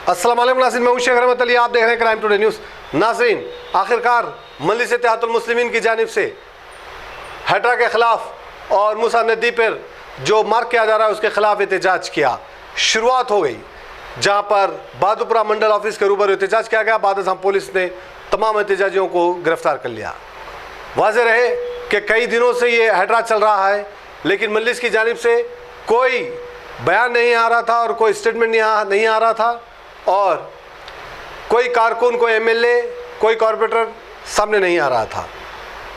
अस्सलाम वालेकुम नाज़रीन, मैं हूं शेख रहमत अली, आप देख रहे हैं क्राइम टुडे न्यूज़। नाज़रीन, आखिरकार मजलिस इत्तेहादुल मुस्लिमीन की जानिब से हैड्रा के ख़िलाफ़ और मूसा नदी पर जो मार्क किया जा रहा है उसके ख़िलाफ़ एहतजाज किया शुरुआत हो गई, जहां पर बहादुरपुरा मंडल ऑफिस के रूबरू एहतजाज किया गया। बाद में पुलिस ने तमाम एहतजाजियों को गिरफ़्तार कर लिया। वाज़ेह रहे कि कई दिनों से ये हैड्रा चल रहा है, लेकिन मजलिस की जानिब से कोई बयान नहीं आ रहा था और कोई स्टेटमेंट नहीं आ रहा था, और कोई कारकुन, कोई एमएलए, कोई कॉरपोरेटर सामने नहीं आ रहा था।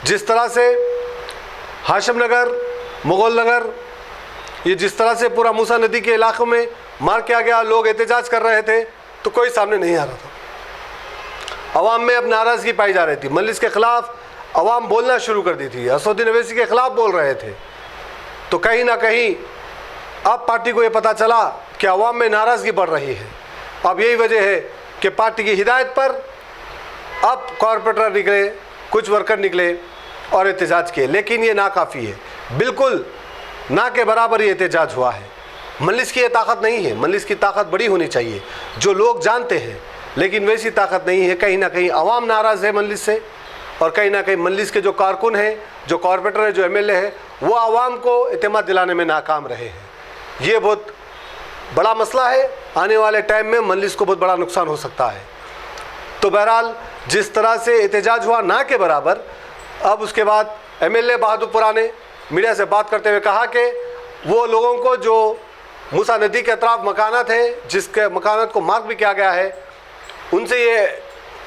जिस तरह से हाशिम नगर, मुगल नगर, ये जिस तरह से पूरा मूसा नदी के इलाक़ों में मार किया गया, लोग एहतजाज कर रहे थे, तो कोई सामने नहीं आ रहा था। अवाम में अब नाराज़गी पाई जा रही थी। मजलिस के ख़िलाफ़ अवाम बोलना शुरू कर दी थी, असदुद्दीन ओवैसी के ख़िलाफ़ बोल रहे थे। तो कहीं ना कहीं अब पार्टी को ये पता चला कि अवाम में नाराज़गी बढ़ रही है। अब यही वजह है कि पार्टी की हिदायत पर अब कॉरपोरेटर निकले, कुछ वर्कर निकले और एहतजाज किए, लेकिन ये नाकाफ़ी है। बिल्कुल ना के बराबर ये एहतजाज हुआ है। मजलिस की ये ताकत नहीं है। मजलिस की ताकत बड़ी होनी चाहिए, जो लोग जानते हैं, लेकिन वैसी ताकत नहीं है। कहीं ना कहीं अवाम नाराज़ है मजलिस से, और कहीं ना कहीं मजलिस के जो कारकुन हैं, जो कॉरपोरेटर है, जो एमएलए है, वो आवाम को एतमाद दिलाने में नाकाम रहे हैं। ये बहुत बड़ा मसला है। आने वाले टाइम में मजलिस को बहुत बड़ा नुकसान हो सकता है। तो बहरहाल जिस तरह से एहतजाज हुआ ना के बराबर, अब उसके बाद एमएलए बहादुरपुरा ने मीडिया से बात करते हुए कहा कि वो लोगों को जो मूसा नदी के अतराफ मकानात है, जिसके मकानात को मार्क भी किया गया है, उनसे ये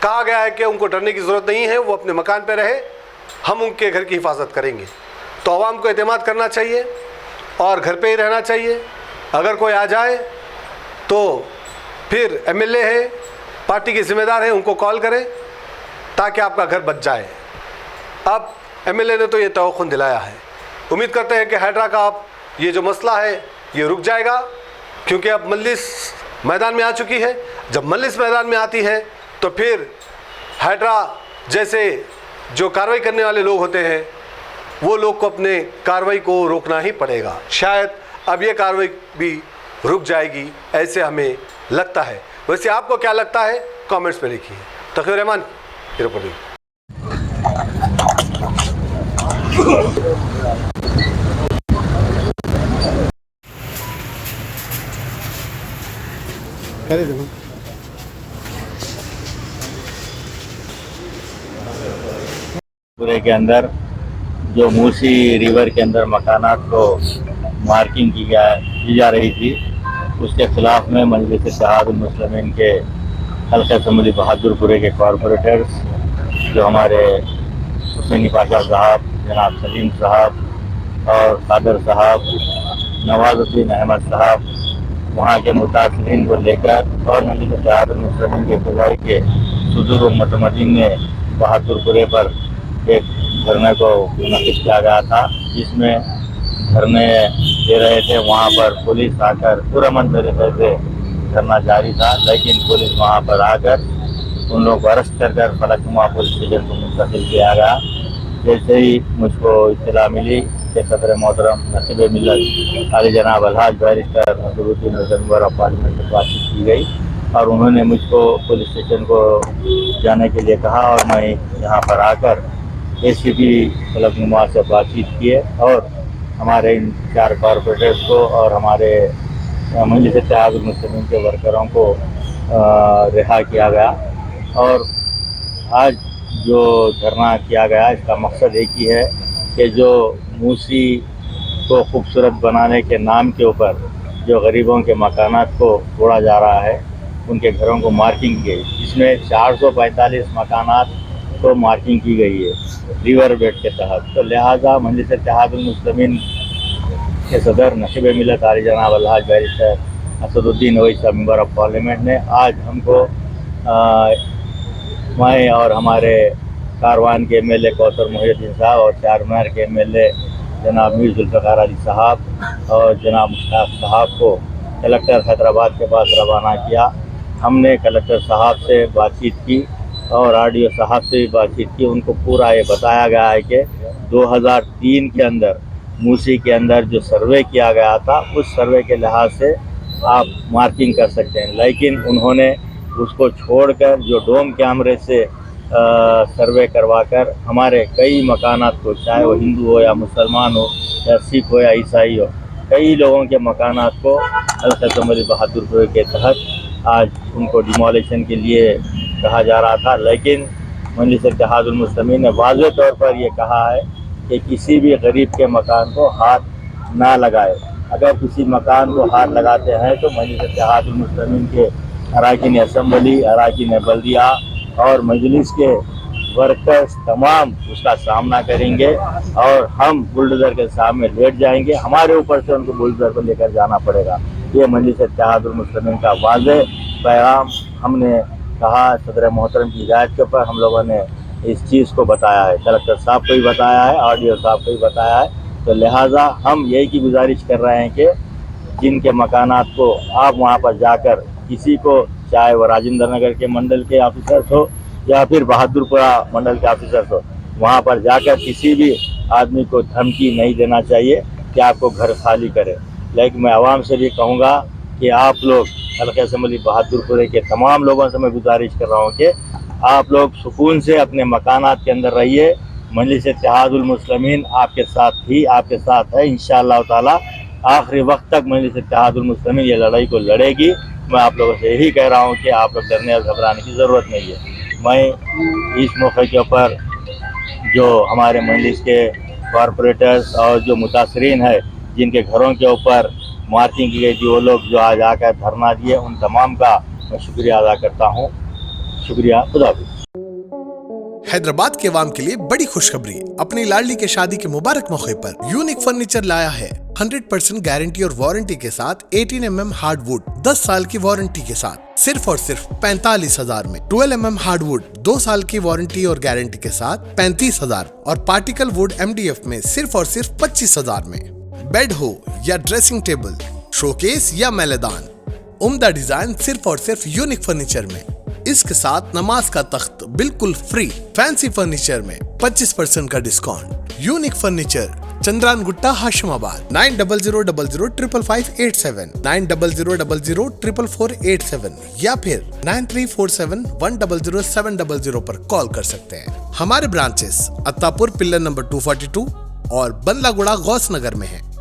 कहा गया है कि उनको डरने की ज़रूरत नहीं है, वो अपने मकान पर रहे, हम उनके घर की हिफाजत करेंगे। तो आवाम को एतमाद करना चाहिए और घर पे ही रहना चाहिए। अगर कोई आ जाए तो फिर एमएलए है, पार्टी के ज़िम्मेदार हैं, उनको कॉल करें ताकि आपका घर बच जाए। अब एमएलए ने तो ये तवक्कुन दिलाया है। उम्मीद करते हैं कि हैड्रा का अब ये जो मसला है ये रुक जाएगा, क्योंकि अब मजलिस मैदान में आ चुकी है। जब मजलिस मैदान में आती है तो फिर हैड्रा जैसे जो कार्रवाई करने वाले लोग होते हैं, वो लोग को अपने कार्रवाई को रोकना ही पड़ेगा। शायद अब ये कार्रवाई भी रुक जाएगी, ऐसे हमें लगता है। वैसे आपको क्या लगता है, कमेंट्स में लिखिए। तक़ी रहमान, रिपोर्टिंग। पूरे के अंदर जो मूसी रिवर के अंदर मकानात को मार्किंग की जा रही थी, उसके ख़िलाफ़ में मजलिस इत्तेहादुल मुस्लिमीन के हल्का असम्बली बहादुरपुरे के कॉरपोरेटर्स, जो हमारे हुसैनी पाशा साहब, जनाब सलीम साहब और कादर साहब, नवाजुद्दीन अहमद साहब, वहाँ के मुतासिरीन को लेकर और मजलिस इत्तेहादुल मुस्लिमीन के ख़ुदाई के सुदूर मुतमदीन ने बहादुरपुरे पर एक धरने को मुनक़िद किया गया था, जिसमें धरने दे रहे थे। वहाँ पर पुलिस आकर पुरअमन तरीके से धरना जारी था, लेकिन पुलिस वहाँ पर आकर उन लोगों को अरेस्ट कर फलकनुमा पुलिस स्टेशन को मुंतकिल किया गया। जैसे ही मुझको इत्तला मिली कि सदर मोहतरम नसीब मिल्लत आली जनाब अलहाज barrister Naseeruddin member of parliament से बातचीत की गई, और उन्होंने मुझको पुलिस स्टेशन को जाने के लिए कहा, और मैं यहाँ पर आकर एसीपी फलकनुमा से बातचीत किए और हमारे इन 4 कॉरपोरेटर्स को और हमारे मजलिस इत्तेहादुल मुस्लिमीन के वर्करों को रिहा किया गया। और आज जो धरना किया गया, इसका मकसद एक ही है कि जो मूसी को खूबसूरत बनाने के नाम के ऊपर जो गरीबों के मकानात को तोड़ा जा रहा है, उनके घरों को मार्किंग की गई, जिसमें 445 मकानात को मार्किंग की गई है रिवर बेड के तहत। तो लिहाजा मजलिस इत्तेहादुल मुस्लिमीन के सदर नसीब मिल्लत आली जनाब अलहाज barrister Asaduddin Owaisi member of parliament ने आज हमको मैं और हमारे कारवान के एमएलए कौसर मोहिउद्दीन साहब और चारमीनार के एमएलए जनाब मीर जुल्फ़िकार अली साहब और जनाब मुश्ताक साहब को कलेक्टर हैदराबाद के पास रवाना किया। हमने कलेक्टर साहब से बातचीत की और आरडीओ साहब से भी बातचीत की। उनको पूरा ये बताया गया है कि 2003 के अंदर मूसी के अंदर जो सर्वे किया गया था, उस सर्वे के लिहाज से आप मार्किंग कर सकते हैं, लेकिन उन्होंने उसको छोड़कर जो डोम कैमरे से सर्वे करवाकर हमारे कई मकानात को, चाहे वो हिंदू हो या मुसलमान हो या सिख हो या ईसाई हो, कई लोगों के मकानात को हज़रत उमर बहादुरपुर के तहत आज उनको डिमोलिशन के लिए कहा जा रहा था। लेकिन मजलिस इत्तेहादुल मुस्लिमीन ने वाज़ेह तौर पर यह कहा है कि किसी भी गरीब के मकान को हाथ ना लगाए। अगर किसी मकान को हाथ लगाते हैं तो मजलिस इत्तेहादुल मुस्लिमीन के अराकीन असम्बली, अराकीन बल्दिया और मजलिस के वर्कर्स तमाम उसका सामना करेंगे और हम बुलडोज़र के सामने लेट जाएंगे। हमारे ऊपर से उनको बुलडोज़र पर लेकर जाना पड़ेगा। ये मजलिस इत्तेहादुल मुस्लिमीन का वाज़ेह पैगाम हमने कहा। सदर मोहतरम की हिदायत के ऊपर हम लोगों ने इस चीज़ को बताया है, कलेक्टर साहब को भी बताया है, आरडीओ साहब को भी बताया है। तो लिहाजा हम यही की गुजारिश कर रहे हैं कि जिनके मकानात को आप वहाँ पर जाकर किसी को, चाहे वो राजेंद्र नगर के मंडल के ऑफिसर्स हो या फिर बहादुरपुरा मंडल के ऑफिसर्स हो, वहाँ पर जाकर किसी भी आदमी को धमकी नहीं देना चाहिए कि आपको घर खाली करे। लेकिन मैं आवाम से भी कहूँगा कि आप लोग हल्का असम्बली बहादुरपुरे के तमाम लोगों से मैं गुजारिश कर रहा हूँ कि आप लोग सुकून से अपने मकानात के अंदर रहिए। मजलिस इत्तेहादुल मुस्लिमीन आपके साथ थी, आपके साथ है। इंशाअल्लाह ताला आखिरी वक्त तक मजलिस इत्तेहादुल मुस्लिमीन ये लड़ाई को लड़ेगी। मैं आप लोगों से यही कह रहा हूँ कि आप लोग डरने और घबराने की ज़रूरत नहीं है। मैं इस मौके के ऊपर जो हमारे मजलिस के कॉरपोरेटर्स और जो मुतासरीन है, जिनके घरों के ऊपर मार्चिंग की गई थी, वो लोग जो आज आकर धरना दिए, उन तमाम का मैं शुक्रिया अदा करता हूँ। शुक्रिया, खुदा हाफिज़। हैदराबाद के अवाम के लिए बड़ी खुशखबरी। अपनी लाडली के शादी के मुबारक मौके पर यूनिक फर्नीचर लाया है 100% गारंटी और वारंटी के साथ 18 mm हार्डवुड 10 साल की वारंटी के साथ सिर्फ और सिर्फ 45,000 में। 12 mm हार्डवुड 2 साल की वारंटी और गारंटी के साथ 35,000 और पार्टिकल वुड MDF में सिर्फ और सिर्फ 25,000 में। बेड हो या ड्रेसिंग टेबल, शोकेस या मैलेदान, उम्दा डिजाइन सिर्फ और सिर्फ यूनिक फर्नीचर में। इसके साथ नमाज का तख्त बिल्कुल फ्री। फैंसी फर्नीचर में 25% का discount. Unique furniture, Chandrayan Gutta, Hashimabad. 9000005557 9000004487 या फिर 9347100700 पर कॉल कर सकते हैं। हमारे ब्रांचेस अत्तापुर पिल्लर नंबर 242 और बंदलागुड़ा गौस नगर में है।